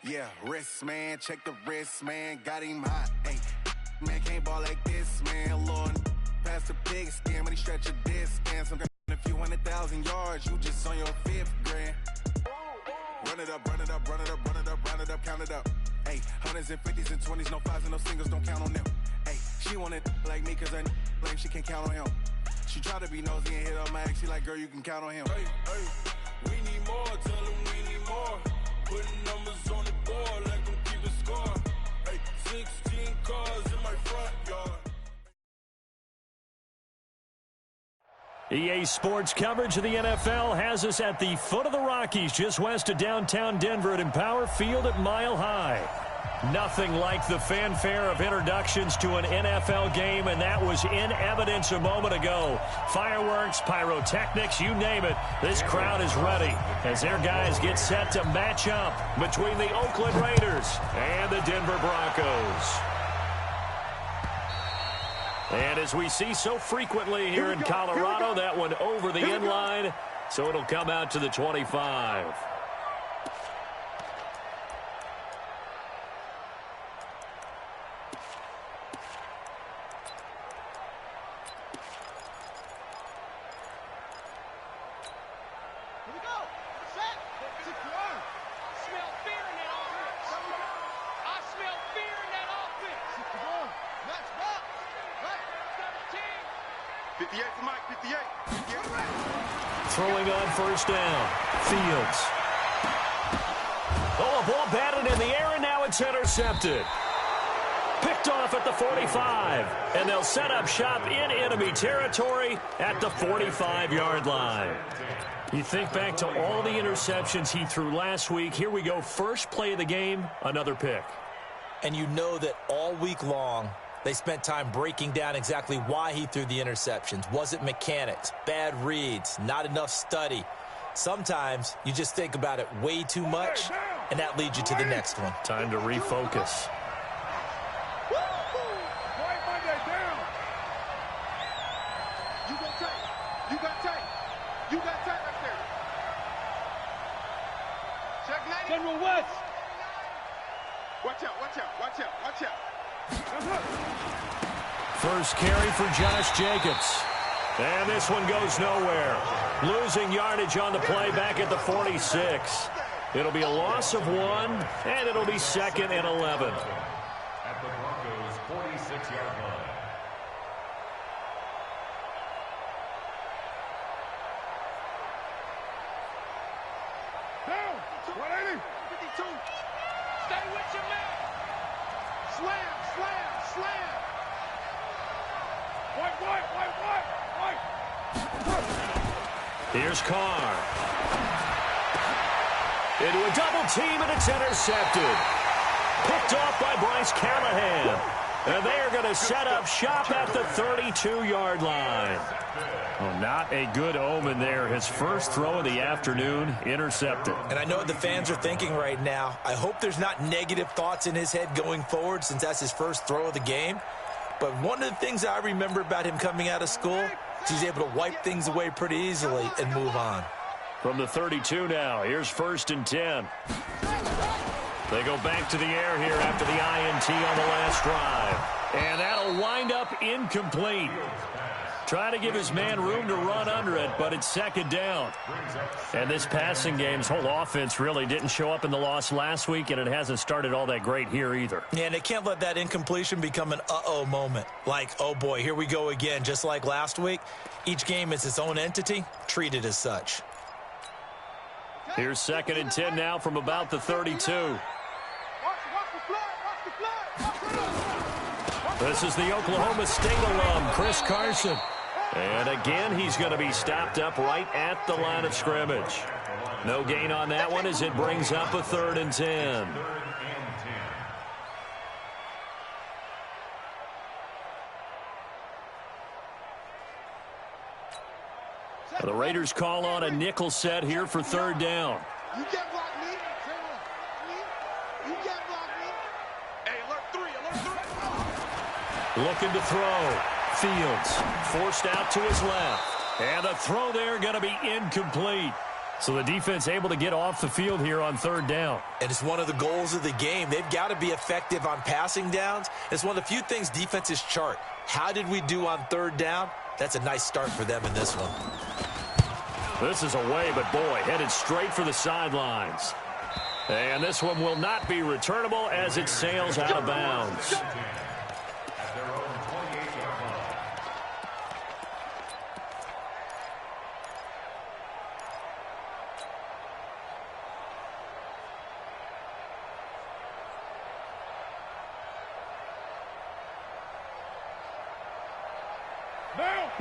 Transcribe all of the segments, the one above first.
Yeah, wrist, man, check the wrist, man, got him hot, ayy. Man, can't ball like this, man, Lord. Pass the pig skin when he stretch a disc, and some a few 100,000 yards, you just on your 5th grand. Run it up, run it up, run it up, run it up, run it up, count it up. Ayy, hundreds and 50s and 20s, no 5s and no singles, don't count on them. Ayy, she want it like me, cause her blame, she can't count on him. She try to be nosy and hit up my ex, she like, girl, you can count on him. Hey, we need more, tell them we need more. Putting numbers on the board, let them keep a score. Hey, 16 cars in my front yard. EA Sports coverage of the NFL has us at the foot of the Rockies, just west of downtown Denver at Empower Field at Mile High. Nothing like the fanfare of introductions to an NFL game, and that was in evidence a moment ago. Fireworks, pyrotechnics, you name it. This crowd is ready as their guys get set to match up between the Oakland Raiders and the Denver Broncos. And as we see so frequently here in Colorado, that one over the end line, so it'll come out to the 25. Throwing on first down. Fields. Oh, a ball batted in the air, and now it's intercepted. Picked off at the 45. And they'll set up shop in enemy territory at the 45-yard line. You think back to all the interceptions he threw last week. Here we go. First play of the game, another pick. And you know that all week long, they spent time breaking down exactly why he threw the interceptions. Was it mechanics, bad reads, not enough study? Sometimes you just think about it way too much, and that leads you to the next one. Time to refocus. General West! Watch out, watch out, watch out, watch out. First carry for Josh Jacobs. And this one goes nowhere. Losing yardage on the play back at the 46. It'll be a loss of 1, and it'll be 2nd and 11. At the Broncos' 46-yard line. Down! 180! 52! Stay with your man! Slam! Slam! Slam! White! Here's Carr. Into a double team, and it's intercepted. Picked off by Bryce Callahan. And they are going to set up shop at the 32-yard line. Well, not a good omen there. His first throw of the afternoon, intercepted. And I know what the fans are thinking right now. I hope there's not negative thoughts in his head going forward since that's his first throw of the game. But one of the things I remember about him coming out of school is he's able to wipe things away pretty easily and move on. From the 32 now, here's 1st and 10. They go back to the air here after the INT on the last drive. And that'll wind up incomplete. Try to give his man room to run under it, but it's 2nd down. And this passing game's whole offense really didn't show up in the loss last week, and it hasn't started all that great here either. Yeah, and they can't let that incompletion become an uh-oh moment. Like, oh boy, here we go again, just like last week. Each game is its own entity, treated as such. Here's 2nd and 10 now from about the 32. This is the Oklahoma State alum, Chris Carson. And again, he's going to be stopped up right at the line of scrimmage. No gain on that one as it brings up a 3rd and 10. The Raiders call on a nickel set here for 3rd down. You can't block me. You can't block me. Hey, alert 3, alert 3. Looking to throw. Fields forced out to his left. And the throw there going to be incomplete. So the defense able to get off the field here on third down. And it's one of the goals of the game. They've got to be effective on passing downs. It's one of the few things defenses chart. How did we do on third down? That's a nice start for them in this one. This is away, but boy, headed straight for the sidelines. And this one will not be returnable as it sails out of bounds.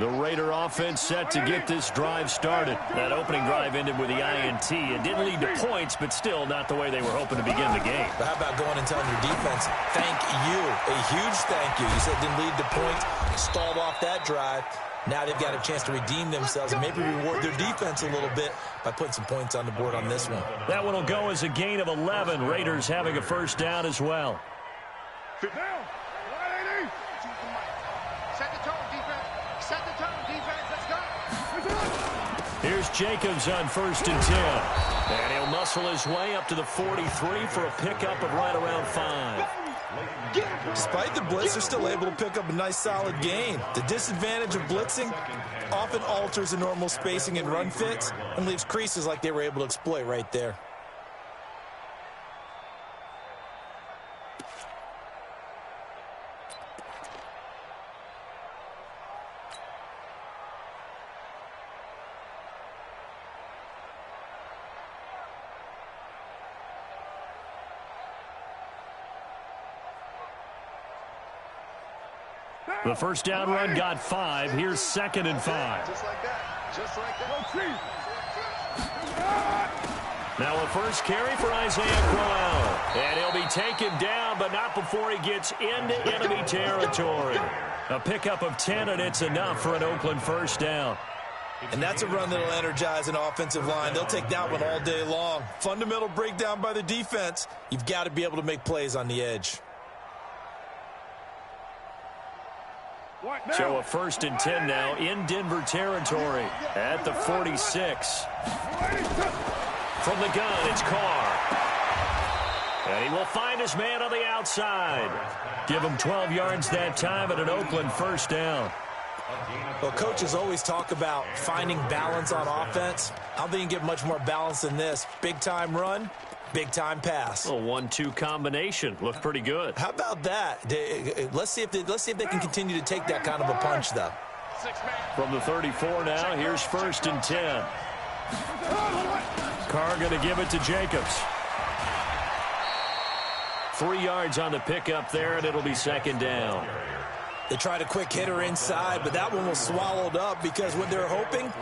The Raider offense set to get this drive started. That opening drive ended with the INT. It didn't lead to points, but still not the way they were hoping to begin the game. But how about going and telling your defense, thank you, a huge thank you. You said it didn't lead to points, stalled off that drive. Now they've got a chance to redeem themselves and maybe reward their defense a little bit by putting some points on the board on this one. That one will go as a gain of 11. Raiders having a first down as well. Sit down. Set the tone, defense. Set the tone, defense. Let's go. Here's Jacobs on 1st and 10. And he'll muscle his way up to the 43 for a pickup of right around 5. Despite the blitz, they're still able to pick up a nice solid gain. The disadvantage of blitzing often alters the normal spacing and run fits and leaves creases like they were able to exploit right there. The first down run got 5. Here's 2nd and 5. Just like that. Just like that. Now a first carry for Isaiah Crowell. And he'll be taken down, but not before he gets into enemy territory. A pickup of 10, and it's enough for an Oakland first down. And that's a run that'll energize an offensive line. They'll take that one all day long. Fundamental breakdown by the defense. You've got to be able to make plays on the edge. So a 1st and 10 now in Denver territory at the 46. From the gun, it's Carr. And he will find his man on the outside. Give him 12 yards that time at an Oakland first down. Well, coaches always talk about finding balance on offense. I don't think you can get much more balance than this. Big-time run, big-time pass. A 1-2 combination. Looked pretty good. How about that? Let's see if they can continue to take that kind of a punch, though. From the 34 now, here's 1st and 10. Carr going to give it to Jacobs. 3 yards on the pickup there, and it'll be 2nd down. They tried a quick hitter inside, but that one was swallowed up because what they're hoping,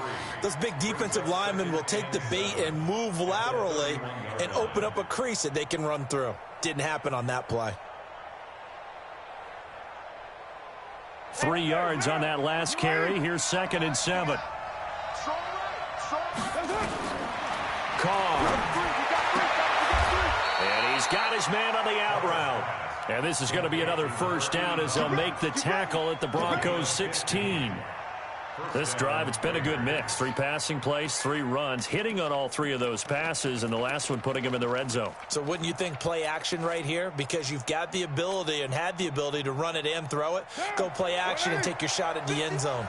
those big defensive linemen will take the bait and move laterally and open up a crease that they can run through. Didn't happen on that play. 3 yards on that last carry. Here's 2nd and 7. Carr. And he's got his man on the out route. And this is going to be another first down as they'll make the tackle at the Broncos 16. This drive, it's been a good mix. 3 passing plays, 3 runs, hitting on all 3 of those passes, and the last one putting him in the red zone. So wouldn't you think play action right here? Because you've got the ability and had the ability to run it and throw it. Go play action and take your shot at the end zone.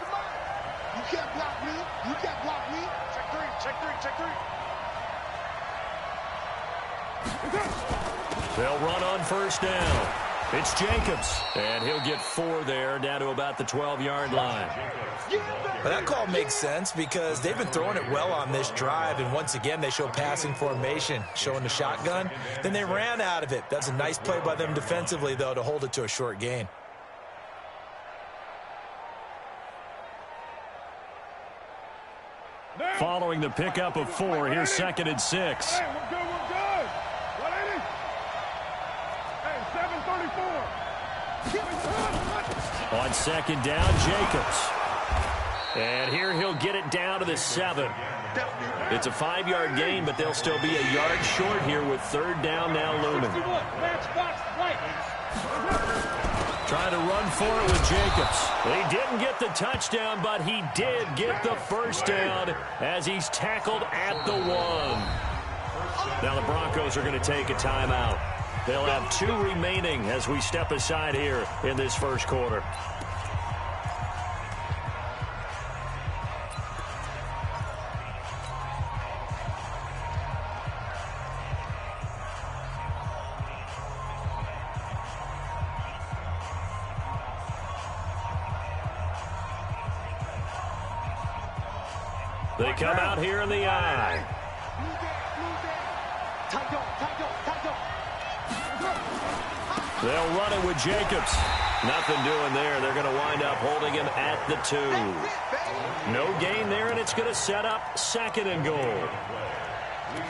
You can't block me. You can't block me. Check 3. Check 3. Check 3. They'll run on first down. It's Jacobs, and he'll get 4 there, down to about the 12-yard line. Well, that call makes sense because they've been throwing it well on this drive, and once again, they show passing formation, showing the shotgun. Then they ran out of it. That's a nice play by them defensively, though, to hold it to a short gain. Following the pickup of 4, here's 2nd and 6. Hey, we're good. We're good. 180. Hey, 734. On 2nd down, Jacobs. And here he'll get it down to the 7. It's a 5-yard gain, but they'll still be a yard short here with 3rd down now looming. Trying to run for it with Jacobs. He didn't get the touchdown, but he did get the first down as he's tackled at the 1. Now the Broncos are going to take a timeout. They'll have 2 remaining as we step aside here in this first quarter. They come out here in the eye. They'll run it with Jacobs. Nothing doing there. They're going to wind up holding him at the 2. No gain there, and it's going to set up 2nd and goal.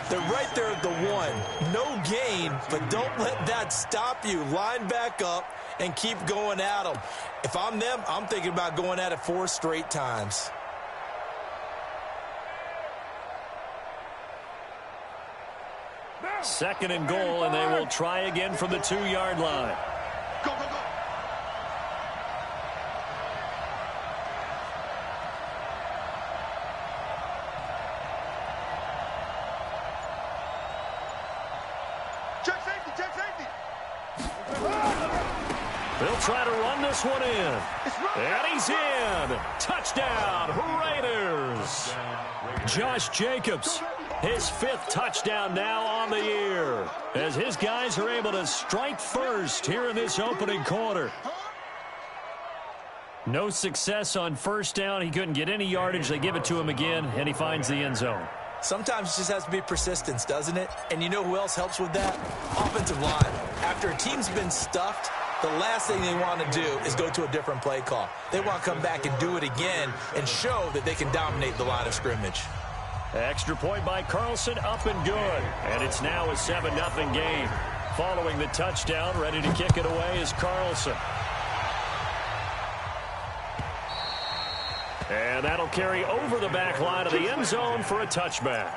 They're right there at the 1. No gain, but don't let that stop you. Line back up and keep going at them. If I'm them, I'm thinking about going at it 4 straight times. Second and goal, and they will try again from the 2-yard line. Go, go, go. Check safety, check safety. They'll try to run this one in. And he's in. Touchdown, Raiders. Josh Jacobs, his 5th touchdown now on the year, as his guys are able to strike first here in this opening quarter. No success on first down. He couldn't get any yardage. They give it to him again, and he finds the end zone. Sometimes it just has to be persistence, doesn't it? And you know who else helps with that? Offensive line. After a team's been stuffed, the last thing they want to do is go to a different play call. They want to come back and do it again and show that they can dominate the line of scrimmage. Extra point by Carlson, up and good. And it's now a 7-0 game. Following the touchdown, ready to kick it away is Carlson. And that'll carry over the back line of the end zone for a touchback.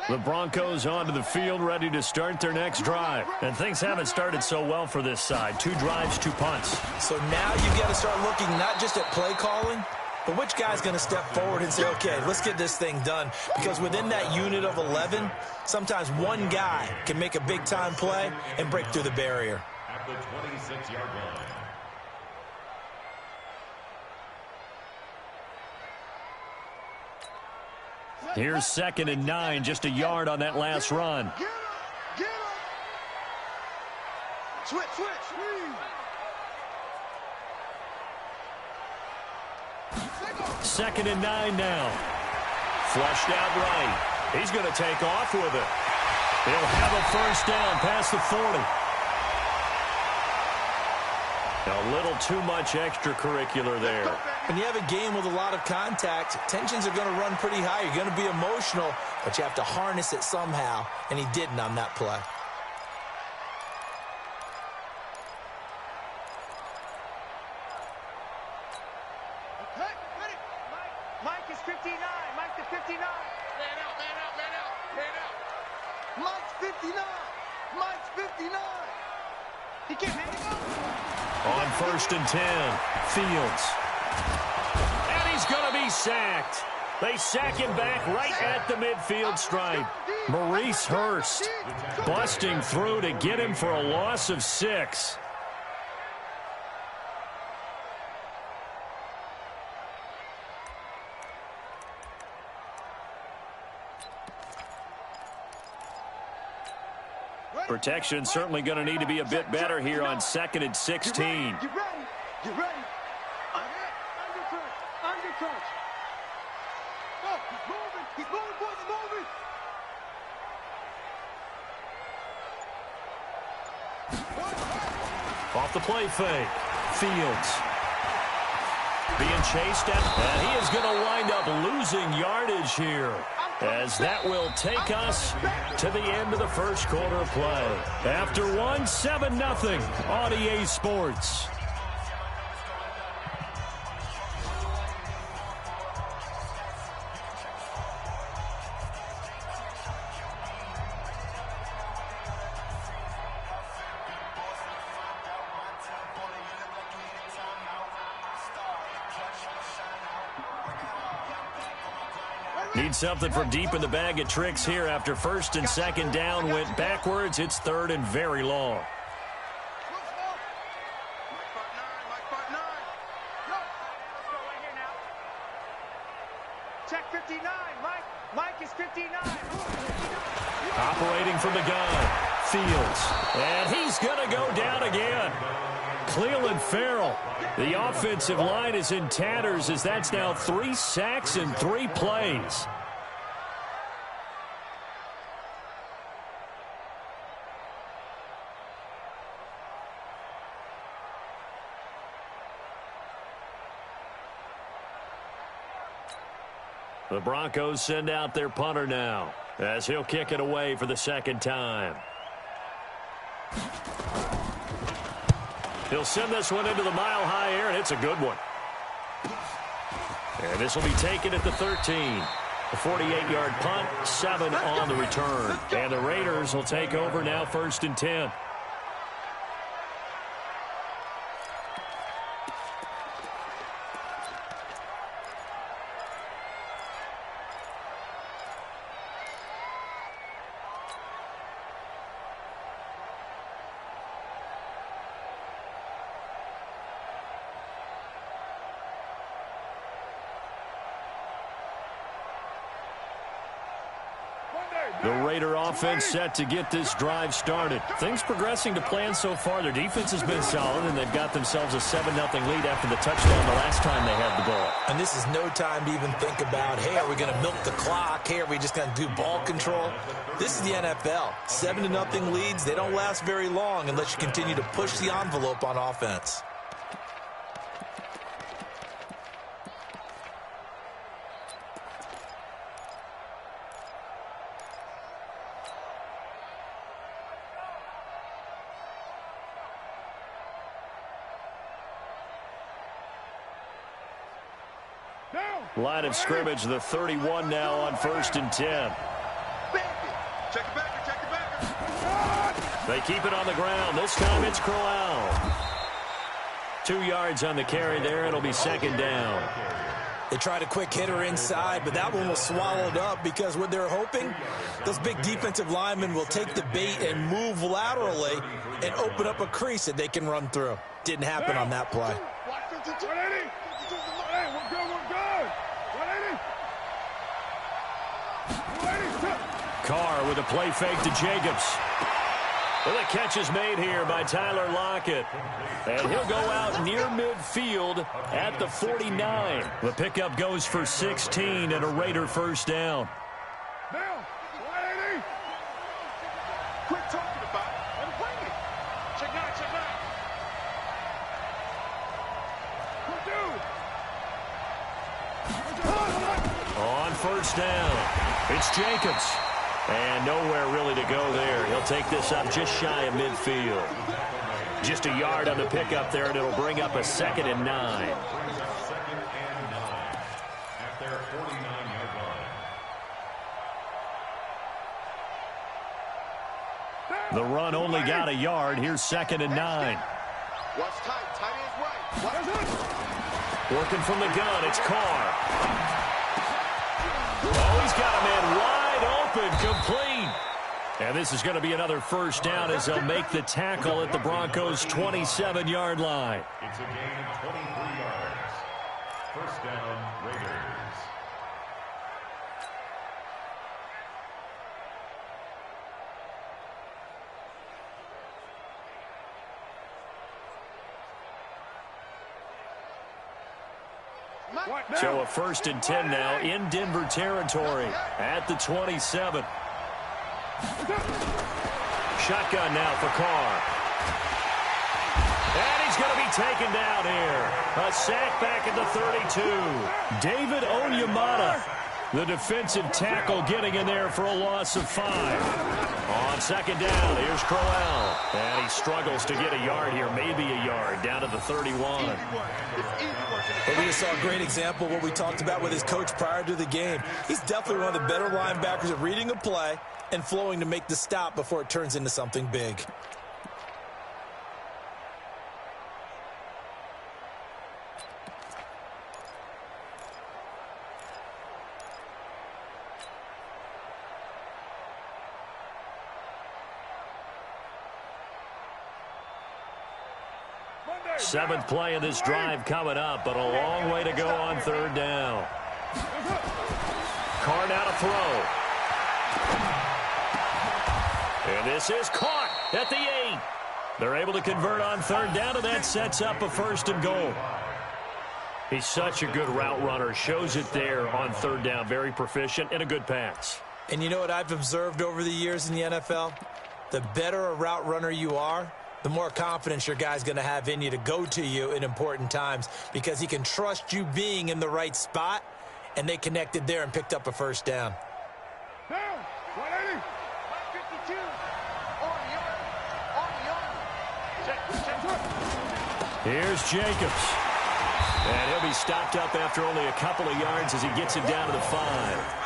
The Broncos onto the field, ready to start their next drive. And things haven't started so well for this side. 2 drives, 2 punts. So now you've got to start looking not just at play calling, but which guy's going to step forward and say, okay, let's get this thing done. Because within that unit of 11, sometimes one guy can make a big-time play and break through the barrier. At the 26-yard line. Here's 2nd and 9, just a yard on that last run. Get him! Get him! Switch, switch, switch! 2nd and 9 now. Flushed out right. He's going to take off with it. He'll have a first down past the 40. A little too much extracurricular there. When you have a game with a lot of contact, tensions are going to run pretty high. You're going to be emotional, but you have to harness it somehow, and he didn't on that play. Mike is 59. Mike to 59. Man out, man out, man out, man out. Mike's 59. Mike's 59. He can't hang it up. On 1st and 10, Fields. And he's going to be sacked. They sack him back right at the midfield stripe. Maurice Hurst busting through to get him for a loss of 6. Protection certainly going to need to be a bit better here on 2nd and 16. Get ready. Get ready. Undercrunch. Undercrunch. Oh, he's moving. He's moving, boys. He's moving. Off the play fake. Fields. Being chased at, and he is going to wind up losing yardage here. as that will take us to the end of the first quarter of play. After one, 7-0 on EA Sports. Need something from deep in the bag of tricks here after first and second down went backwards. It's third and very long. Check 59. Mike is 59. Operating from the gun. Fields. And he's going to go down again. Cleveland Farrell. The offensive line is in tatters as that's now 3 sacks in 3 plays. The Broncos send out their punter now as he'll kick it away for the second time. He'll send this one into the mile-high air, and it's a good one. And this will be taken at the 13. A 48-yard punt, 7 on the return. And the Raiders will take over now, first and 10. The Raider offense set to get this drive started. Things progressing to plan so far. Their defense has been solid, and they've got themselves a 7-0 lead after the touchdown the last time they had the ball. And this is no time to even think about, hey, are we going to milk the clock? Hey, are we just going to do ball control? This is the NFL. 7-0 leads, they don't last very long unless you continue to push the envelope on offense. Line of scrimmage, the 31 now on first and 10. Check it back. They keep it on the ground. This time it's Crowell. 2 yards on the carry there. It'll be second down. They tried a quick hitter inside, but that one was swallowed up because what they're hoping, those big defensive linemen will take the bait and move laterally and open up a crease that they can run through. Didn't happen on that play. Carr with a play fake to Jacobs. Well, the catch is made here by Tyler Lockett. And he'll go out near midfield at the 49. The pickup goes for 16 and a Raider first down. Quit talking about it. Let him play it. Check 9, check 9. On first down, it's Jacobs. And nowhere really to go there. He'll take this up just shy of midfield. Just a yard on the pickup there, and it'll bring up a 2nd and 9. At their 49-yard line. The run only got a yard. Here's 2nd and 9. Watch tight. Tight end's right. Working from the gun, it's Carr. Oh, he's got a man wide open, complete. And this is going to be another first down as they'll make the tackle at the Broncos' 27-yard line. It's a gain of 23 yards. First down, Raiders. So a 1st and 10 now in Denver territory at the 27. Shotgun now for Carr. And he's going to be taken down here. A sack back at the 32. David Onyemata The defensive tackle getting in there for a loss of 5. On second down, here's Crowell. And he struggles to get a yard here, maybe a yard, down to the 31. But we just saw a great example of what we talked about with his coach prior to the game. He's definitely one of the better linebackers at reading a play and flowing to make the stop before it turns into something big. Seventh play of this drive coming up, but a long way to go on third down. Carr now to throw. And this is caught at the 8. They're able to convert on third down, and that sets up a 1st and goal. He's such a good route runner. Shows it there on third down. Very proficient and a good pass. And you know what I've observed over the years in the NFL? The better a route runner you are, the more confidence your guy's going to have in you to go to you in important times because he can trust you being in the right spot, and they connected there and picked up a 1st down. Here's Jacobs. And he'll be stopped up after only a couple of yards as he gets it down to the 5.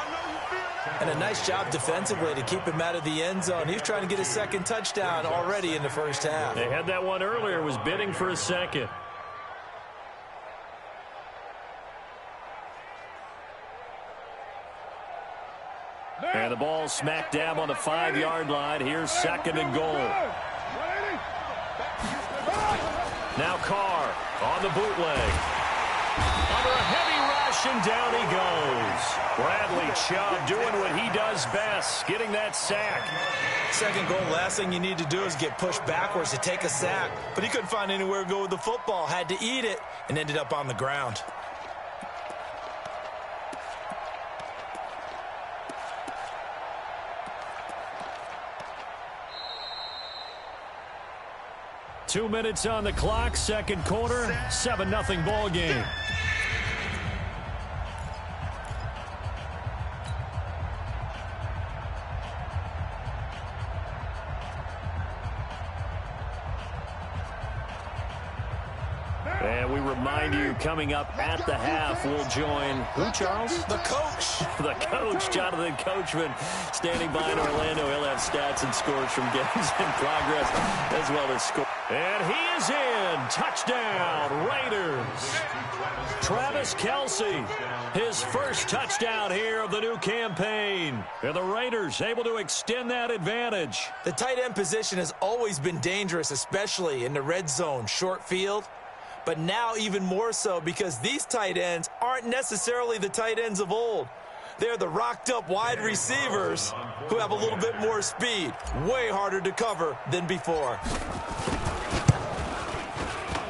And a nice job defensively to keep him out of the end zone. He was trying to get his 2nd touchdown already in the first half. They had that one earlier, was bidding for a 2nd. And the ball smack dab on the 5-yard line. Here's 2nd and goal. Now Carr on the bootleg. Under a heavy rush, and down he goes. Bradley Chubb doing what he does best, getting that sack. 2nd goal, last thing you need to do is get pushed backwards to take a sack. But he couldn't find anywhere to go with the football, had to eat it, and ended up on the ground. Two minutes on the clock, 2nd quarter, 7-0 ball game. And we remind you, coming up at the half, we'll join who, Charles? The coach. The coach, Jonathan Coachman, standing by in Orlando. He'll have stats and scores from games in progress, as well as scores. And he is in. Touchdown, Raiders. Travis Kelce, his first touchdown here of the new campaign. And the Raiders able to extend that advantage. The tight end position has always been dangerous, especially in the red zone, short field. But now even more so because these tight ends aren't necessarily the tight ends of old. They're the rocked-up wide receivers who have a little bit more speed. Way harder to cover than before.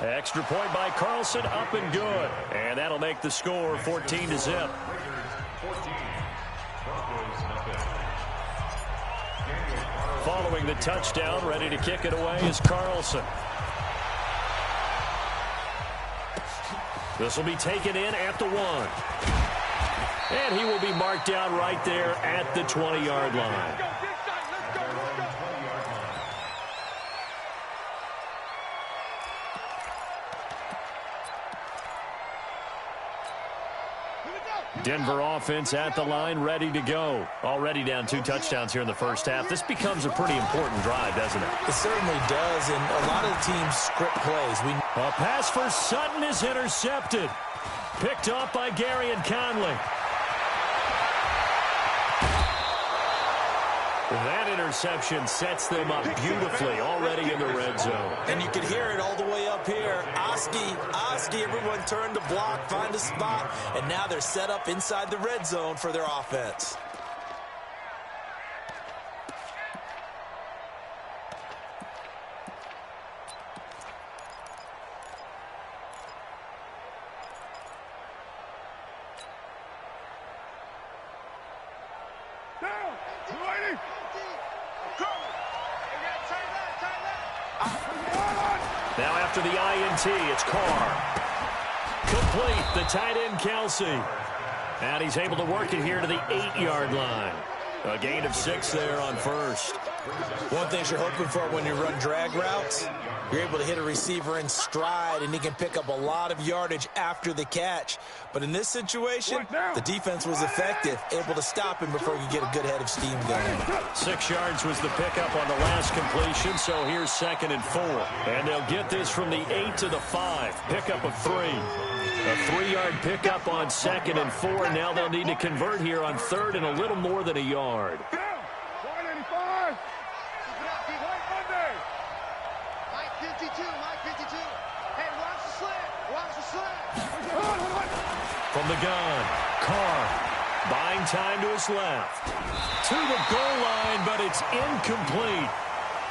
Extra point by Carlson, up and good. And that'll make the score 14-0. Following the touchdown, ready to kick it away is Carlson. This will be taken in at the 1. And he will be marked down right there at the 20-yard line. Denver offense at the line, ready to go. Already down 2 touchdowns here in the first half. This becomes a pretty important drive, doesn't it? It certainly does, and a lot of the teams script plays. A pass for Sutton is intercepted. Picked off by Gary and Conley. That interception sets them up beautifully already in the red zone. And you can hear it all the way up here. Oski, everyone turned to block, find a spot, and now they're set up inside the red zone for their offense. Now after the INT, it's Carr. Complete, the tight end Kelce. And he's able to work it here to the 8-yard line. A gain of 6 there on first. One thing you're hoping for when you run drag routes, you're able to hit a receiver in stride, and he can pick up a lot of yardage after the catch. But in this situation, the defense was effective, able to stop him before he could get a good head of steam going. 6 yards was the pickup on the last completion, so here's 2nd and 4. And they'll get this from the 8 to the 5. Pickup of 3. A 3-yard pickup on 2nd and 4. Now they'll need to convert here on 3rd and a little more than a yard. From the gun, Carr buying time to his left. To the goal line, but it's incomplete.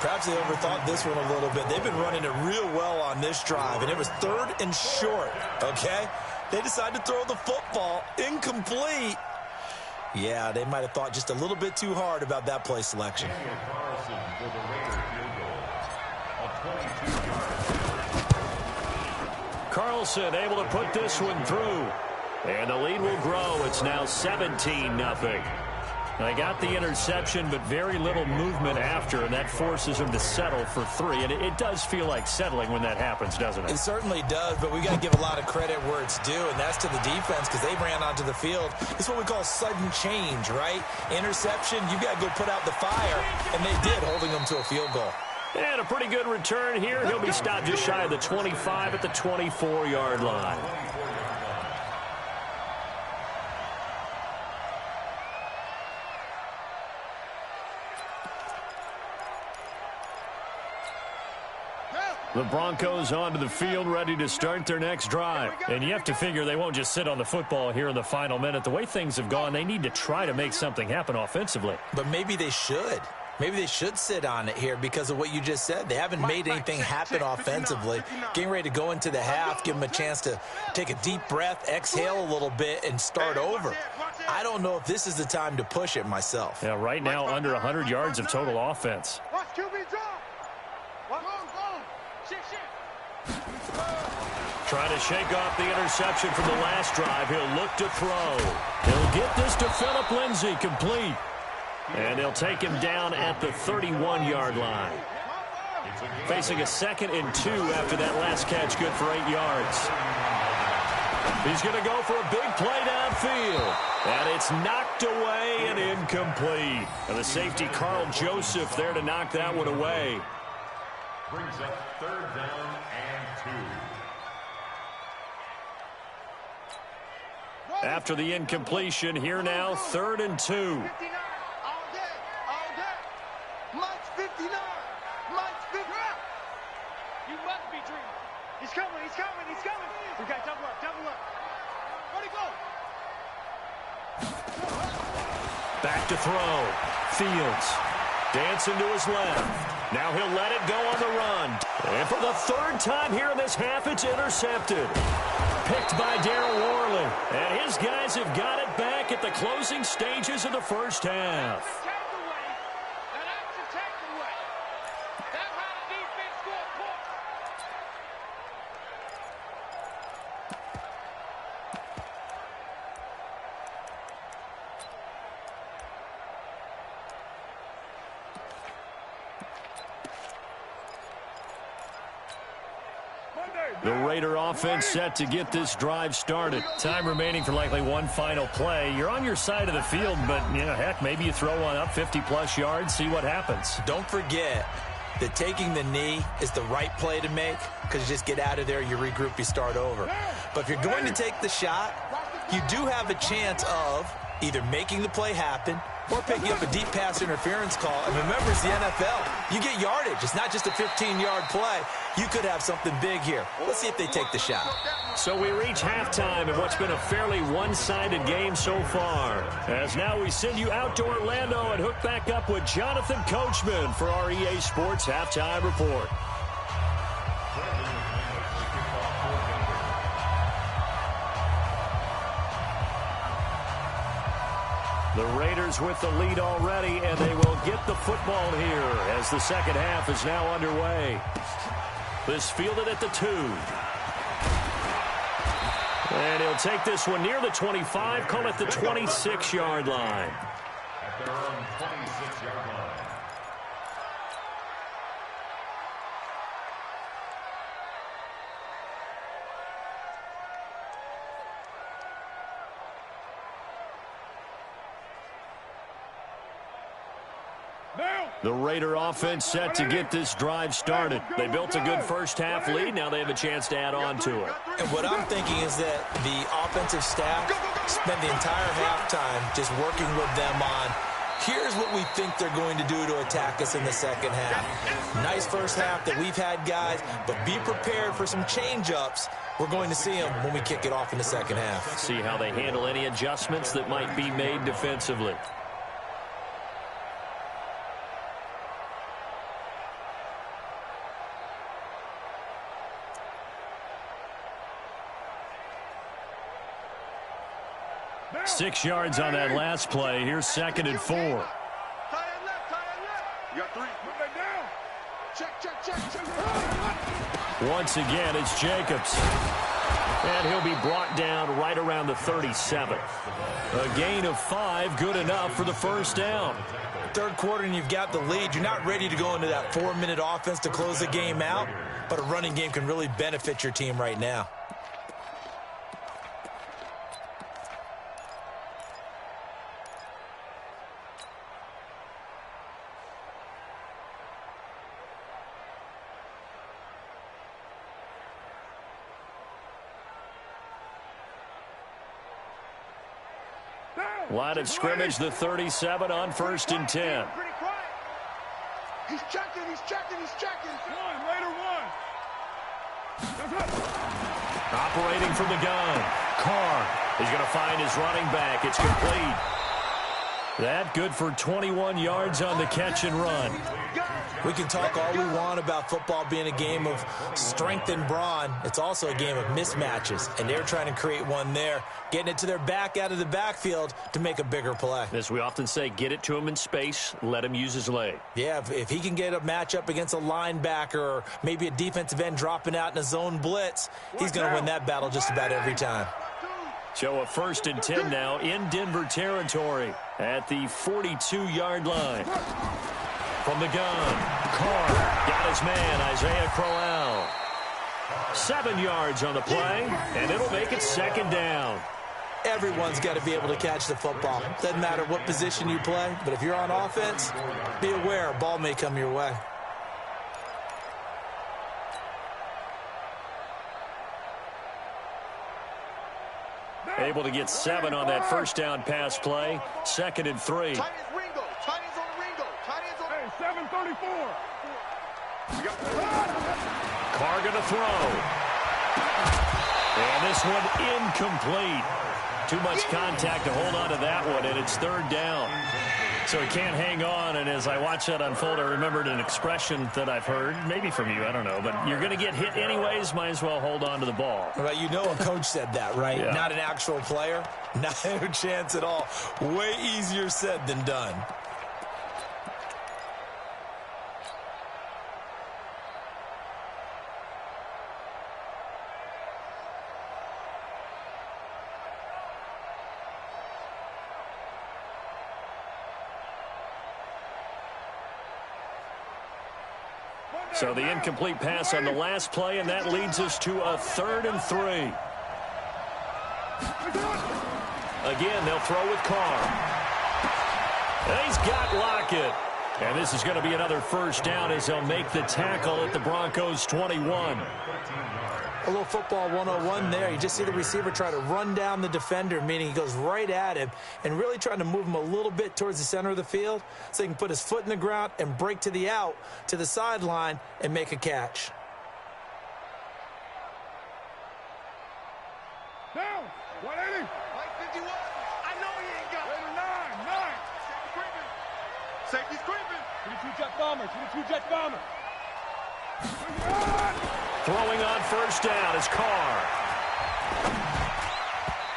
Perhaps they overthought this one a little bit. They've been running it real well on this drive, and it was 3rd and short, okay? They decided to throw the football incomplete. Yeah, they might have thought just a little bit too hard about that play selection. Carlson able to put this one through. And the lead will grow. It's now 17-0. They got the interception, but very little movement after, and that forces them to settle for 3. And it does feel like settling when that happens, doesn't it? It certainly does, but we got to give a lot of credit where it's due, and that's to the defense because they ran onto the field. It's what we call sudden change, right? Interception, you got to go put out the fire, and they did, holding them to a field goal. And a pretty good return here. He'll be stopped just shy of the 25 at the 24-yard line. The Broncos onto the field, ready to start their next drive. And you have to figure they won't just sit on the football here in the final minute. The way things have gone, they need to try to make something happen offensively. But maybe they should. Maybe they should sit on it here because of what you just said. They haven't made anything happen offensively. Getting ready to go into the half, give them a chance to take a deep breath, exhale a little bit, and start over. I don't know if this is the time to push it myself. Yeah, right now under 100 yards of total offense. Trying to shake off the interception from the last drive. He'll look to throw. He'll get this to Phillip Lindsay, complete. And they'll take him down at the 31-yard line. Facing a 2nd and 2 after that last catch, good for 8 yards. He's going to go for a big play downfield. And it's knocked away and incomplete. And the safety, Carl Joseph, there to knock that one away. Brings up 3rd down and 2. After the incompletion, here now, 3rd and 2. Mike's 59. Mike's 59. You must be dreaming. He's coming. He's coming. He's coming. We got double up. Double up. Where'd he go? Back to throw. Fields dancing to his left. Now he'll let it go on the run. And for the 3rd time here in this half, it's intercepted. Picked by Darryl Worley. And his guys have got it back at the closing stages of the first half. The Raider offense set to get this drive started. Time remaining for likely one final play. You're on your side of the field, but, heck, maybe you throw one up 50-plus yards, see what happens. Don't forget that taking the knee is the right play to make because you just get out of there, you regroup, you start over. But if you're going to take the shot, you do have a chance of either making the play happen or picking up a deep pass interference call. And remember, it's the NFL. You get yardage. It's not just a 15-yard play. You could have something big here. Let's see if they take the shot. So we reach halftime in what's been a fairly one-sided game so far. As now we send you out to Orlando and hook back up with Jonathan Coachman for our EA Sports Halftime Report. The Raiders with the lead already, and they will get the football here as the second half is now underway. This fielded at the 2. And he'll take this one near the 25, call it the 26-yard line. At their own 26-yard line. The Raider offense set to get this drive started. They built a good first-half lead. Now they have a chance to add on to it. And what I'm thinking is that the offensive staff spent the entire halftime just working with them on, here's what we think they're going to do to attack us in the second half. Nice first half that we've had, guys, but be prepared for some change-ups. We're going to see them when we kick it off in the second half. See how they handle any adjustments that might be made defensively. Six yards on that last play. Here's 2nd and 4. Tie it left, tie it left. You got 3. Put that down. Check. Once again, it's Jacobs. And he'll be brought down right around the 37. A gain of 5, good enough for the first down. Third quarter and you've got the lead. You're not ready to go into that 4-minute offense to close the game out, but a running game can really benefit your team right now. Line of scrimmage, the 37 on 1st and 10. Pretty quiet. He's checking. Later one. Operating from the gun. Carr is going to find his running back. It's complete. That good for 21 yards on the catch and run. We can talk all we want about football being a game of strength and brawn. It's also a game of mismatches, and they're trying to create one there, getting it to their back out of the backfield to make a bigger play. As we often say, get it to him in space, let him use his leg. Yeah, if he can get a matchup against a linebacker or maybe a defensive end dropping out in a zone blitz, he's going to win that battle just about every time. So a 1st and 10 now in Denver territory at the 42-yard line. From the gun, Carr got his man, Isaiah Crowell. 7 yards on the play, and it'll make it 2nd down. Everyone's got to be able to catch the football. Doesn't matter what position you play, but if you're on offense, be aware a ball may come your way. Able to get 7 on that first down pass play. 2nd and 3. Tight is Ringo. Tight is on the Ringo. Tight is on the 734. Carr going to throw. And this one incomplete. Too much contact to hold on to that one, and it's 3rd down. So he can't hang on, and as I watch that unfold, I remembered an expression that I've heard, maybe from you, I don't know, but you're going to get hit anyways, might as well hold on to the ball. Right, you know a coach said that, right? Yeah. Not an actual player. Not a chance at all. Way easier said than done. So the incomplete pass on the last play, and that leads us to a 3rd and 3. Again, they'll throw with Carr. And he's got Lockett. And this is going to be another first down as they'll make the tackle at the Broncos' 21. A little football 101 there. You just see the receiver try to run down the defender, meaning he goes right at him and really trying to move him a little bit towards the center of the field so he can put his foot in the ground and break to the out, to the sideline, and make a catch. Down. 180. 51. I know he ain't got it. 9. Safety's creeping. 22 jet bomber. 22 jet bomber. Throwing on first down is Carr.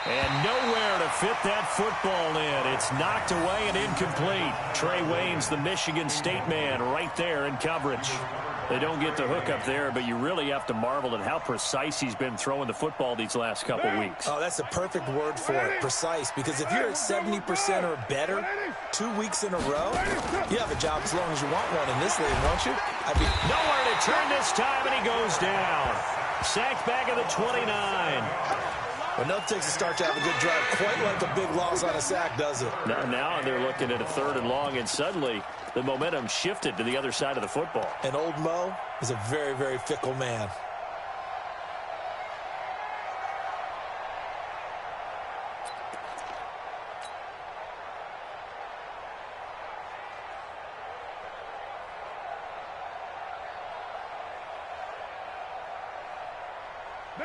And nowhere to fit that football in. It's knocked away and incomplete. Trey Waynes, the Michigan State man, right there in coverage. They don't get the hook up there, but you really have to marvel at how precise he's been throwing the football these last couple weeks. Oh, that's a perfect word for it, precise, because if you're at 70% or better 2 weeks in a row, you have a job as long as you want one in this league, won't you? Nowhere to turn this time, and he goes down. Sacked back at the 29. Well, nothing takes a start to have a good drive quite like a big loss on a sack, does it? Now they're looking at a 3rd and long, and suddenly the momentum shifted to the other side of the football. And old Mo is a very, very fickle man.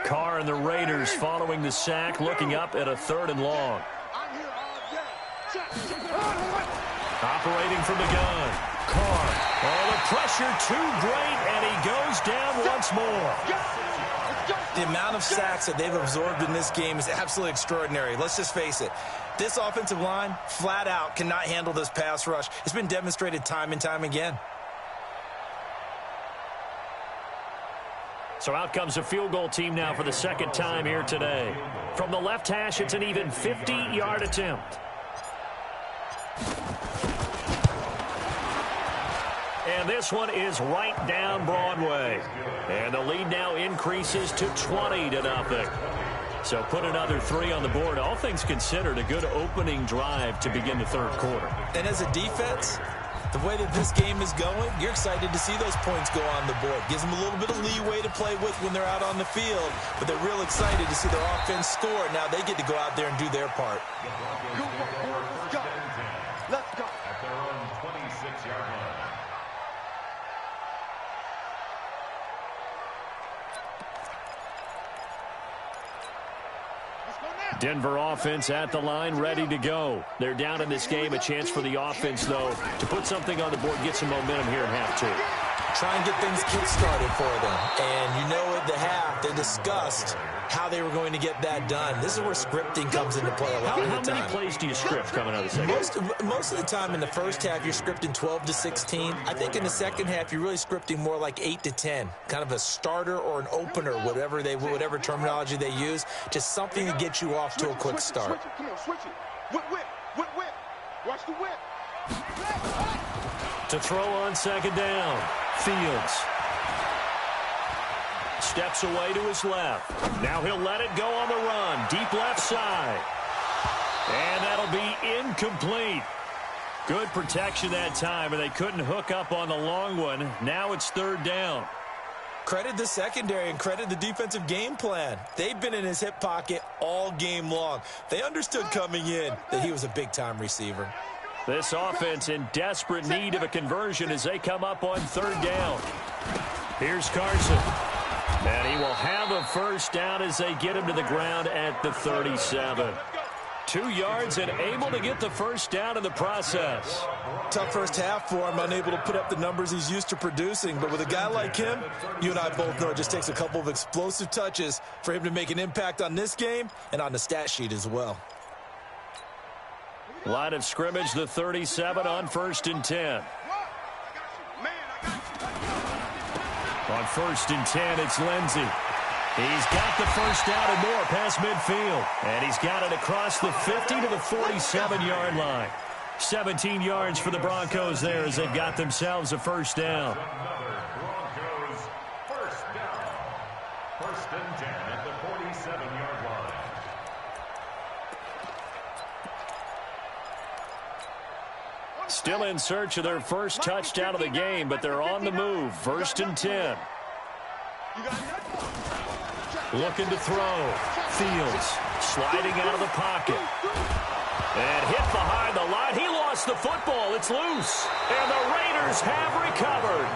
Carr and the Raiders following the sack, looking up at a 3rd and long. Operating from the gun. Carr. Oh, the pressure too great, and he goes down once more. The amount of sacks that they've absorbed in this game is absolutely extraordinary. Let's just face it. This offensive line, flat out, cannot handle this pass rush. It's been demonstrated time and time again. So out comes a field goal team now for the 2nd time here today. From the left hash, it's an even 50-yard attempt. And this one is right down Broadway. And the lead now increases to 20-0. So put another 3 on the board. All things considered, a good opening drive to begin the 3rd quarter. And as a defense, the way that this game is going, you're excited to see those points go on the board. Gives them a little bit of leeway to play with when they're out on the field, but they're real excited to see their offense score. Now they get to go out there and do their part. Let's go. At their own 26-yard line. Denver offense at the line, ready to go. They're down in this game. A chance for the offense, though, to put something on the board, get some momentum here in half 2. Try and get things kick-started for them. And you know at the half, they discussed how they were going to get that done. This is where scripting comes into play a lot of the time. How many plays do you script coming out of the second? Most of the time in the first half, you're scripting 12 to 16. I think in the second half, you're really scripting more like 8 to 10. Kind of a starter or an opener, whatever terminology they use. Just something to get you off to a quick start. Come on, switch it. Whip. Watch the whip. To throw on 2nd down. Fields. Steps away to his left. Now he'll let it go on the run. Deep left side. And that'll be incomplete. Good protection that time, and they couldn't hook up on the long one. Now it's 3rd down. Credit the secondary and credit the defensive game plan. They've been in his hip pocket all game long. They understood coming in that he was a big-time receiver. This offense in desperate need of a conversion as they come up on 3rd down. Here's Carson. And he will have a 1st down as they get him to the ground at the 37. 2 yards and able to get the 1st down in the process. Tough first half for him, unable to put up the numbers he's used to producing. But with a guy like him, you and I both know it just takes a couple of explosive touches for him to make an impact on this game and on the stat sheet as well. Line of scrimmage, the 37 on 1st and 10. On 1st and 10, it's Lindsey. He's got the 1st down and more past midfield. And he's got it across the 50 to the 47-yard line. 17 yards for the Broncos there as they've got themselves a 1st down. Broncos 1st down. 1st and 10 at the 47-yard line. Still in search of their 1st touchdown of the game, but they're on the move. 1st and 10. Looking to throw. Fields sliding out of the pocket. And hit behind the line. He lost the football. It's loose. And the Raiders have recovered.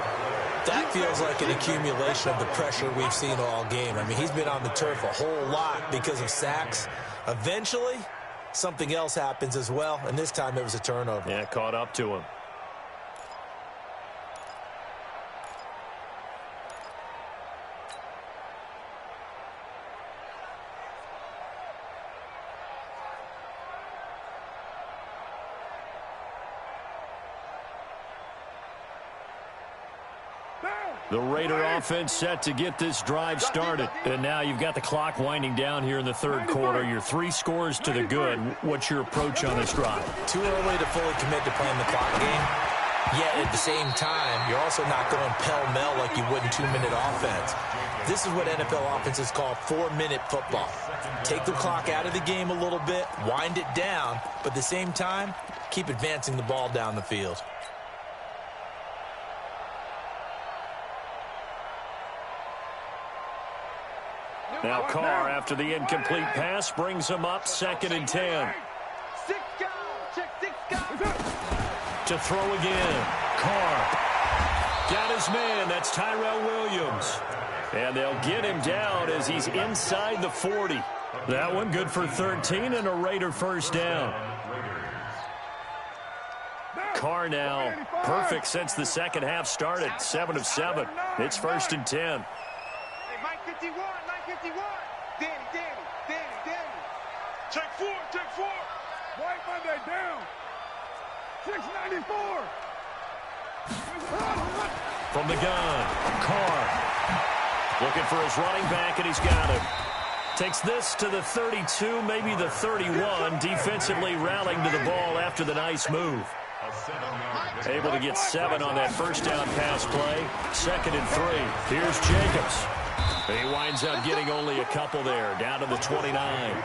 That feels like an accumulation of the pressure we've seen all game. I mean, he's been on the turf a whole lot because of sacks. Eventually, something else happens as well, and this time it was a turnover. Yeah, caught up to him. The Raider offense set to get this drive started. And now you've got the clock winding down here in the third quarter. You're 3 scores to the good. What's your approach on this drive? Too early to fully commit to playing the clock game. Yet at the same time, you're also not going pell-mell like you would in 2-minute offense. This is what NFL offenses call 4-minute football. Take the clock out of the game a little bit, wind it down, but at the same time, keep advancing the ball down the field. Now Carr, after the incomplete pass, brings him up 2nd and 10. 6 guys. Check 6 guys. To throw again. Carr. Got his man. That's Tyrell Williams. And they'll get him down as he's inside the 40. That one good for 13 and a Raider first down. Carr now perfect since the second half started. 7 of 7. It's 1st and 10. Hey, Mike 51. Danny. Check 4. White Monday down. 694. From the gun, Carr. Looking for his running back, and he's got him. Takes this to the 32, maybe the 31. Defensively rallying to the ball after the nice move. Able to get 7 on that first down pass play. 2nd and 3. Here's Jacobs. He winds up getting only a couple there, down to the 29.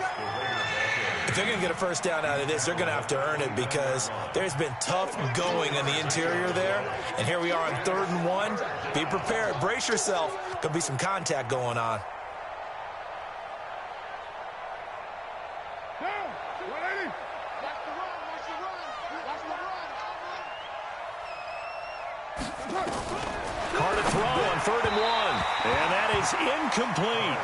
If they're going to get a first down out of this, they're going to have to earn it because there's been tough going on the interior there. And here we are on 3rd and 1. Be prepared. Brace yourself. Could be some contact going on. Carr to throw on 3rd and 1. And that is incomplete.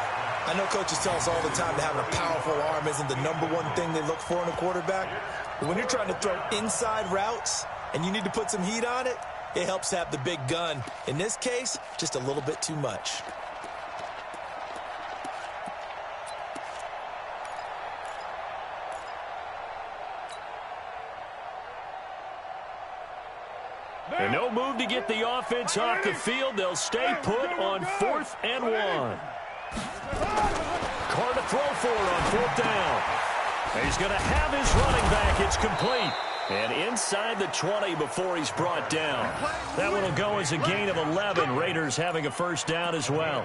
I know coaches tell us all the time that having a powerful arm isn't the #1 thing they look for in a quarterback. But when you're trying to throw inside routes and you need to put some heat on it, it helps have the big gun. In this case, just a little bit too much. And no move to get the offense off the field. They'll stay put on 4th and 1. Carr to throw for it on 4th down. He's going to have his running back. It's complete. And inside the 20 before he's brought down. That one will go as a gain of 11. Raiders having a first down as well.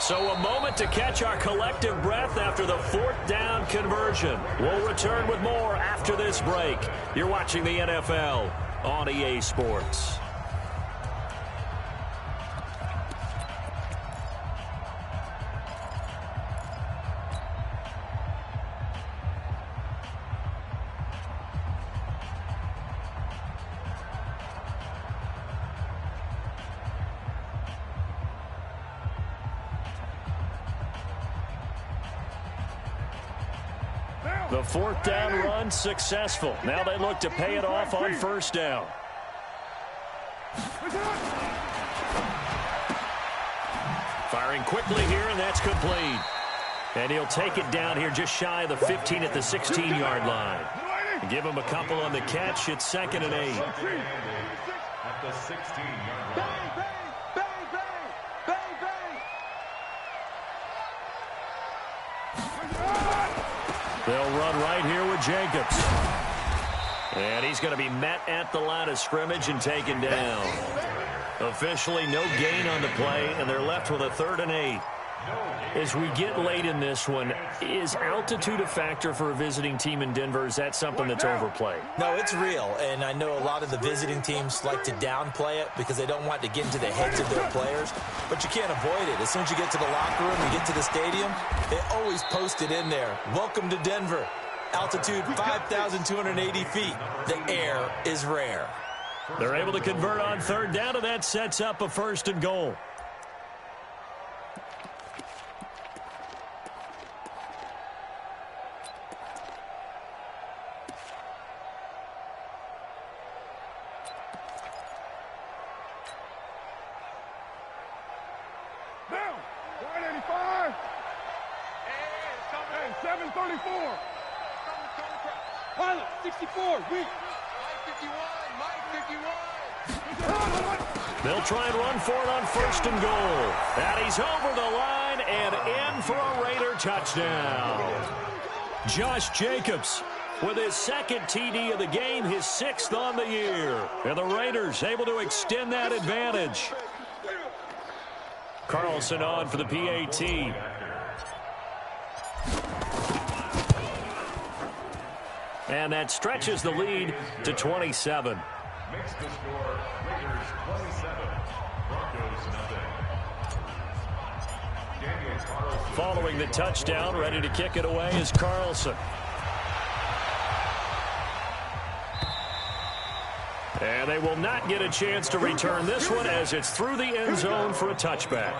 So a moment to catch our collective breath after the 4th down conversion. We'll return with more after this break. You're watching the NFL on EA Sports. The 4th down run successful. Now they look to pay it off on 1st down. Firing quickly here, and that's complete. And he'll take it down here just shy of the 15 at the 16-yard line. Give him a couple on the catch. It's 2nd and 8. At the 16-yard line. They'll run right here with Jacobs. And he's going to be met at the line of scrimmage and taken down. Officially no gain on the play, and they're left with a 3rd and 8. As we get late in this one, is altitude a factor for a visiting team in Denver? Is that something that's overplayed? No, it's real, and I know a lot of the visiting teams like to downplay it because they don't want to get into the heads of their players, but you can't avoid it. As soon as you get to the locker room, you get to the stadium, they always post it in there. Welcome to Denver. Altitude 5,280 feet. The air is rare. They're able to convert on 3rd down, and that sets up a 1st and goal. Down. 185. Hey, 734. Pilot, 64. Weak. They'll try and run for it on 1st and goal. And he's over the line and in for a Raider touchdown. Josh Jacobs with his 2nd TD of the game, his 6th on the year. And the Raiders able to extend that advantage. Carlson on for the PAT. And that stretches the lead to 27. Makes the score Raiders 27, Broncos nothing. Following the touchdown, ready to kick it away is Carlson. And they will not get a chance to return this one as it's through the end zone for a touchback.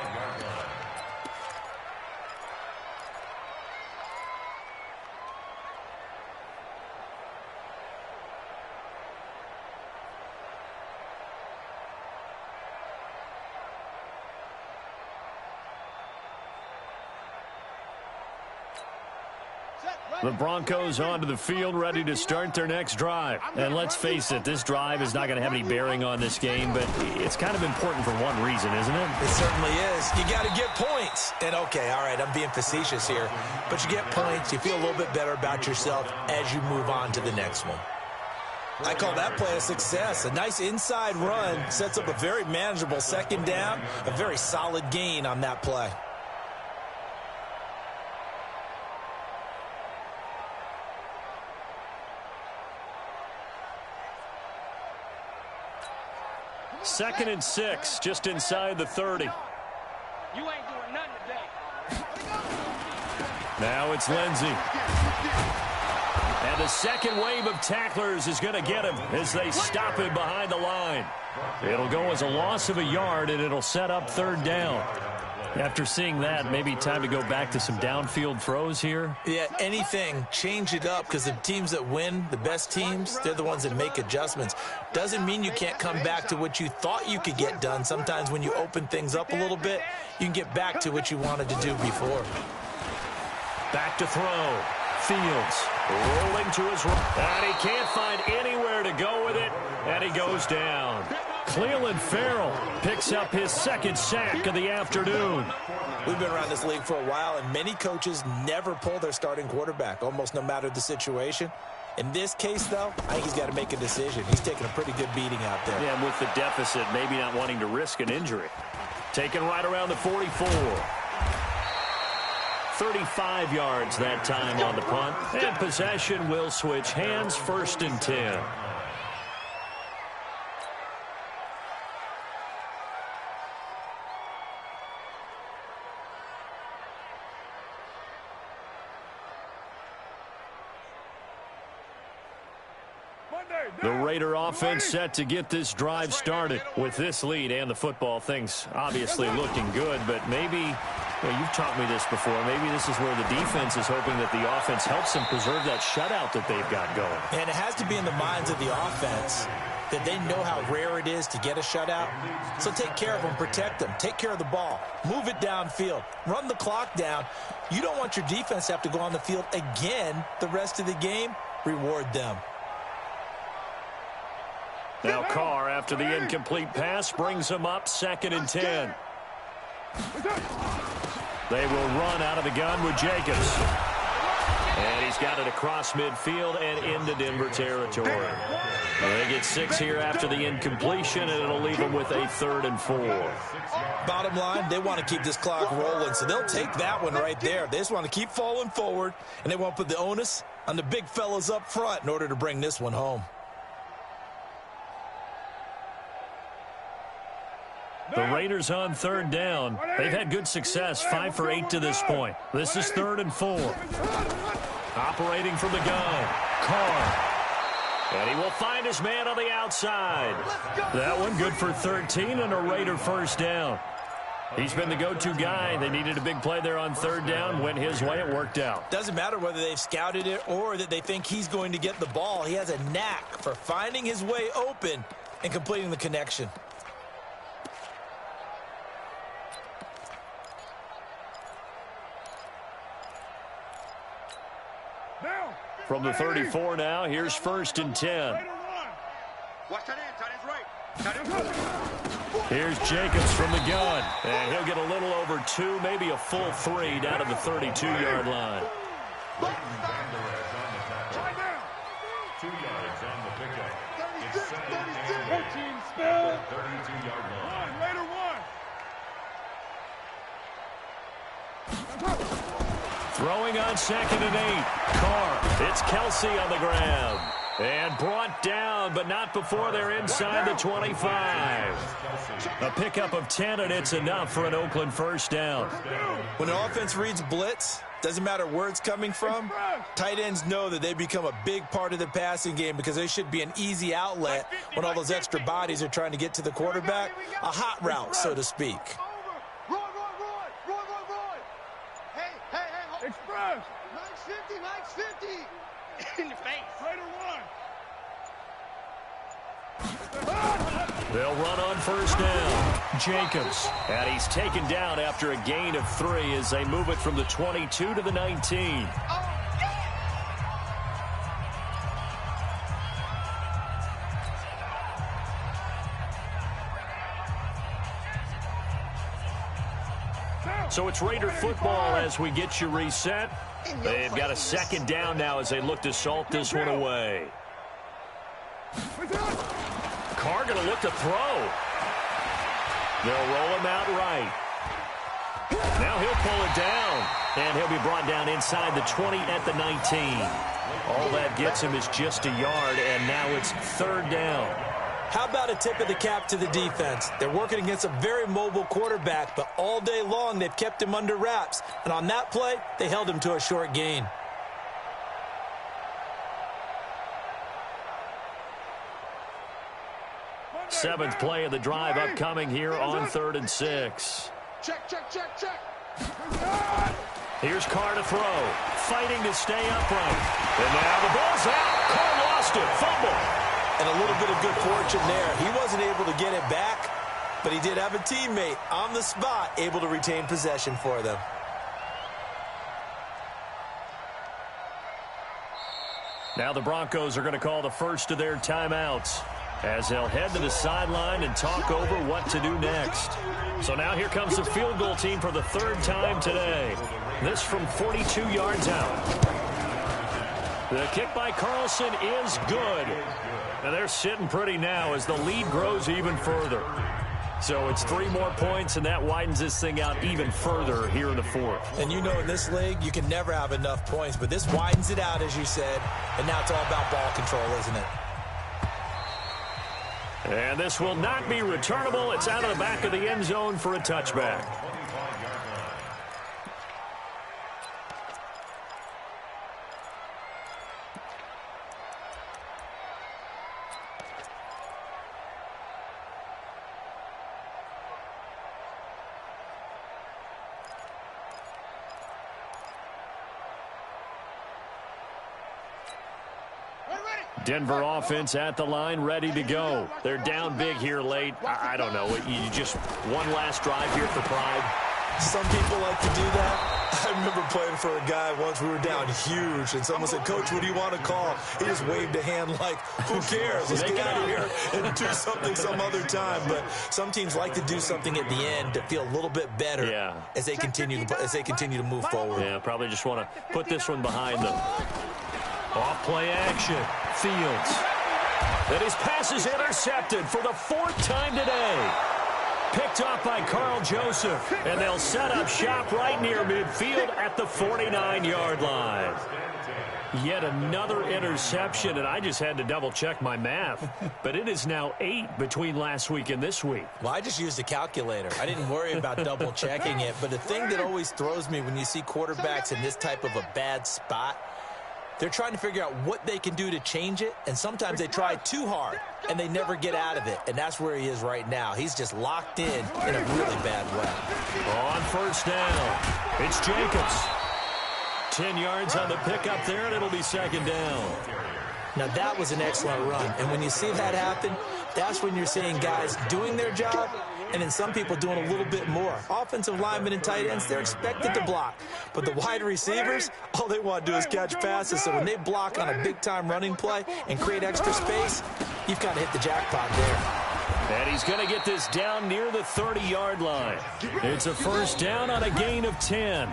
The Broncos onto the field, ready to start their next drive. And let's face it, this drive is not going to have any bearing on this game, but it's kind of important for one reason, isn't it? It certainly is. You got to get points. And, okay, all right, I'm being facetious here. But you get points, you feel a little bit better about yourself as you move on to the next one. I call that play a success. A nice inside run sets up a very manageable 2nd down, a very solid gain on that play. Second and 6, just inside the 30. You ain't doing nothing today. Now it's Lindsey. And the second wave of tacklers is going to get him as they stop him behind the line. It'll go as a loss of a yard, and it'll set up 3rd down. After seeing that, maybe time to go back to some downfield throws here. Yeah, anything. Change it up, because the teams that win, the best teams, they're the ones that make adjustments. Doesn't mean you can't come back to what you thought you could get done. Sometimes when you open things up a little bit, you can get back to what you wanted to do before. Back to throw. Fields rolling to his right. And he can't find anywhere to go with it, and he goes down. Cleveland Farrell picks up his 2nd sack of the afternoon. We've been around this league for a while, and many coaches never pull their starting quarterback, almost no matter the situation. In this case, though, I think he's got to make a decision. He's taking a pretty good beating out there. Yeah, and with the deficit, maybe not wanting to risk an injury. Taken right around the 44. 35 yards that time on the punt. And possession will switch hands, 1st and 10. The Raider offense set to get this drive started. With this lead and the football, things obviously looking good, but maybe, you've taught me this before, maybe this is where the defense is hoping that the offense helps them preserve that shutout that they've got going. And it has to be in the minds of the offense that they know how rare it is to get a shutout. So take care of them, protect them, take care of the ball, move it downfield, run the clock down. You don't want your defense to have to go on the field again the rest of the game. Reward them. Now Carr, after the incomplete pass, brings him up 2nd and 10. They will run out of the gun with Jacobs. And he's got it across midfield and into Denver territory. They get 6 here after the incompletion, and it'll leave them with a 3rd and 4. Bottom line, they want to keep this clock rolling, so they'll take that one right there. They just want to keep falling forward, and they want to put the onus on the big fellas up front in order to bring this one home. The Raiders on 3rd down. They've had good success, 5 for 8 to this point. This is 3rd and 4. Operating from the gun, Carr. And he will find his man on the outside. That one good for 13 and a Raider 1st down. He's been the go-to guy. They needed a big play there on 3rd down. Went his way. It worked out. Doesn't matter whether they've scouted it or that they think he's going to get the ball. He has a knack for finding his way open and completing the connection. From the 34 now, here's 1st and 10. Watch tight end. Tight end's right. Tight end's right. Here's Jacobs from the gun. And he'll get a little over 2, maybe a full 3 down to the 32-yard line. 2 yards on the pickup. 36, 36. 14 spill. 32-yard line. Later one. Throwing on 2nd and 8. Carr. It's Kelsey on the grab. And brought down, but not before they're inside the 25. A pickup of 10, and it's enough for an Oakland first down. When an offense reads blitz, doesn't matter where it's coming from, tight ends know that they become a big part of the passing game because they should be an easy outlet when all those extra bodies are trying to get to the quarterback. A hot route, so to speak. Roy. Hey. Express. Mike's 50. In the face. Later one. They'll run on first down. Jacobs. And he's taken down after a gain of 3 as they move it from the 22 to the 19. So it's Raider football as we get you reset. They've got a 2nd down now as they look to salt this one away. Carr going to look to throw. They'll roll him out right. Now he'll pull it down, and he'll be brought down inside the 20 at the 19. All that gets him is just a yard, and now it's 3rd down. How about a tip of the cap to the defense? They're working against a very mobile quarterback, but all day long they've kept him under wraps. And on that play, they held him to a short gain. Seventh play of the drive upcoming here on 3rd and 6. Check. Here's Carr to throw. Fighting to stay upright. And now the ball's out. Carr lost it. Fumble. And a little bit of good fortune there. He wasn't able to get it back, but he did have a teammate on the spot able to retain possession for them. Now the Broncos are going to call the first of their timeouts as they'll head to the sideline and talk over what to do next. So now here comes the field goal team for the 3rd time today. This from 42 yards out. The kick by Carlson is good. And they're sitting pretty now as the lead grows even further. So it's 3 more points, and that widens this thing out even further here in the 4th. And you know in this league, you can never have enough points, but this widens it out, as you said. And now it's all about ball control, isn't it? And this will not be returnable. It's out of the back of the end zone for a touchback. Denver offense at the line, ready to go. They're down big here late. I don't know. You just one last drive here for pride. Some people like to do that. I remember playing for a guy once. We were down huge, and someone said, "Coach, what do you want to call?" He just waved a hand like, "Who cares? Let's get out of here and do something some other time." But some teams like to do something at the end to feel a little bit better as they continue to move forward. Yeah, probably just want to put this one behind them. Off play action. Fields. And his pass is intercepted for the 4th time today. Picked off by Carl Joseph. And they'll set up shop right near midfield at the 49-yard line. Yet another interception, and I just had to double-check my math. But it is now 8 between last week and this week. Well, I just used a calculator. I didn't worry about double-checking it. But the thing that always throws me when you see quarterbacks in this type of a bad spot, they're trying to figure out what they can do to change it, and sometimes they try too hard, and they never get out of it, and that's where he is right now. He's just locked in a really bad way. On first down, it's Jacobs. 10 yards on the pickup there, and it'll be 2nd down. Now, that was an excellent run, and when you see that happen, that's when you're seeing guys doing their job, and then some people doing a little bit more. Offensive linemen and tight ends, they're expected to block. But the wide receivers, all they want to do is catch passes. So when they block on a big-time running play and create extra space, you've got to hit the jackpot there. And he's going to get this down near the 30-yard line. It's a first down on a gain of 10.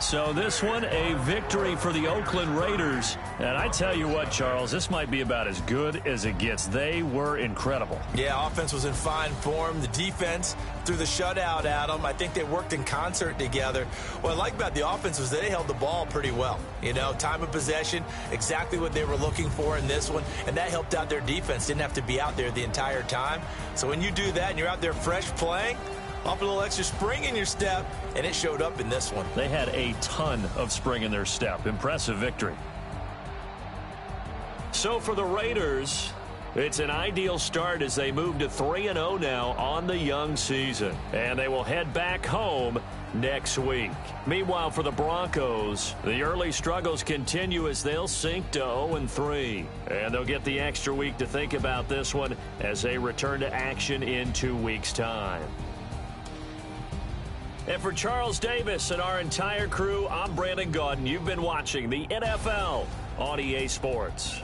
So this one, a victory for the Oakland Raiders. And I tell you what, Charles, this might be about as good as it gets. They were incredible. Yeah, offense was in fine form. The defense threw the shutout at them. I think they worked in concert together. What I like about the offense was they held the ball pretty well. You know, time of possession, exactly what they were looking for in this one. And that helped out their defense. Didn't have to be out there the entire time. So when you do that and you're out there fresh playing, off a little extra spring in your step, and it showed up in this one. They had a ton of spring in their step. Impressive victory. So for the Raiders, it's an ideal start as they move to 3-0 now on the young season. And they will head back home next week. Meanwhile, for the Broncos, the early struggles continue as they'll sink to 0-3. And they'll get the extra week to think about this one as they return to action in 2 weeks' time. And for Charles Davis and our entire crew, I'm Brandon Gaudin. You've been watching the NFL on EA Sports.